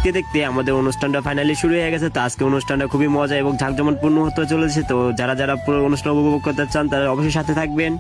দেখতে দেখতে আমাদের অনুষ্ঠানটা ফাইনালি শুরু হয়ে গেছে। তো আজকে অনুষ্ঠানটা খুবই মজা এবং ঝাঁকজমকপূর্ণ হতে চলেছে। তো যারা যারা পুরো অনুষ্ঠান উপভোগ করতে চান তারা অবশ্যই সাথে থাকবেন।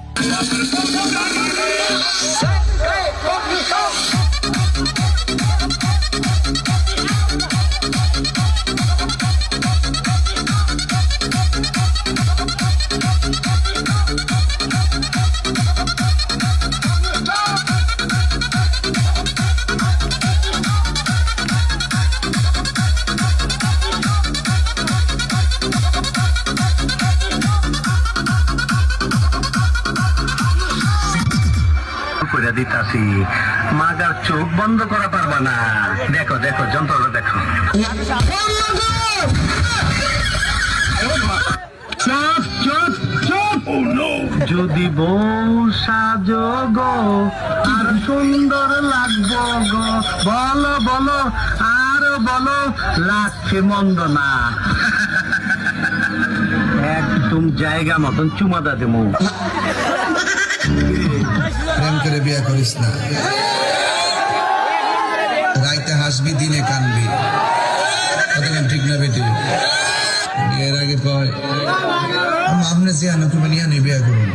দিতাছি মাগার চোখ বন্ধ করা পারবা না। দেখো দেখো যন্ত্রটা দেখো। চুপ চুপ চুপ। যদি বউ সাজো গো আর সুন্দর লাগবো গো, বলো বলো আরো বলো, লাগছে মন্দ না। একদম জায়গা মতন চুমাদা দেবো। প্রেম করে বিয়ে করিস না, রাইতে হাসবি দিনে কানবি, কতক্ষণ ঠিক না বেটি। এর আগে কয় আপনি যে আনো তুমি নিয়ে নিয়ে বিয়ে করুন,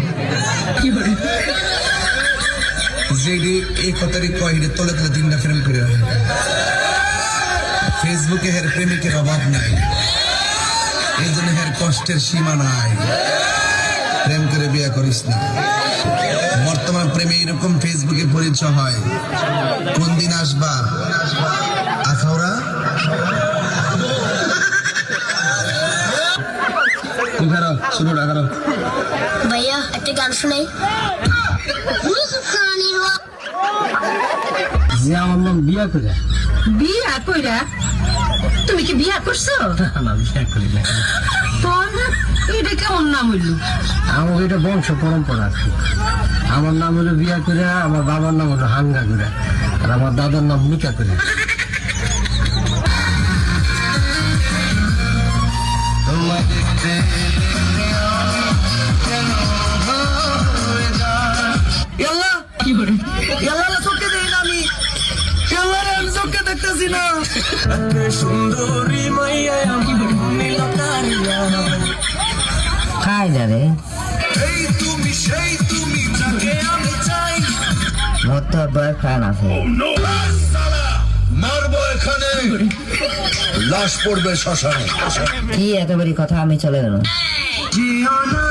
যেটি এই কথারই কয় হিটে তলে তলে তিনটা প্রেম করে ফেসবুকে হের প্রেমিকের অভাব নাই, এই জন্য হের কষ্টের সীমা নাই। প্রেম করে বিয়ে করিস না। বর্তমান প্রেমে এরকম ফেসবুকে পরিচয় হয়। কোন দিন আসবা আখাউড়া? ভাইয়া একটা গান শোনাই। আমার নাম বিয়া করে। বিয়া কইরা? তুমি কি বিয়া করছো? না বিয়া করি না। তোর এটা কেমন নাম হইল? আমার এটা বংশ পরম্পরা। আমার নাম হলো বিয়া করে, আমার বাবার নাম হলো হাঙ্গা করে, আর আমার দাদার নাম মিকা করে। সুন্দরী মাইয়া খাই না রে। মোর তো বয়ফ্রেন্ড আছে। মারবো এখানে, লাশ পড়বে শ্মশানে। কি এত বড় কথা, আমি চলে গেলাম। জিও না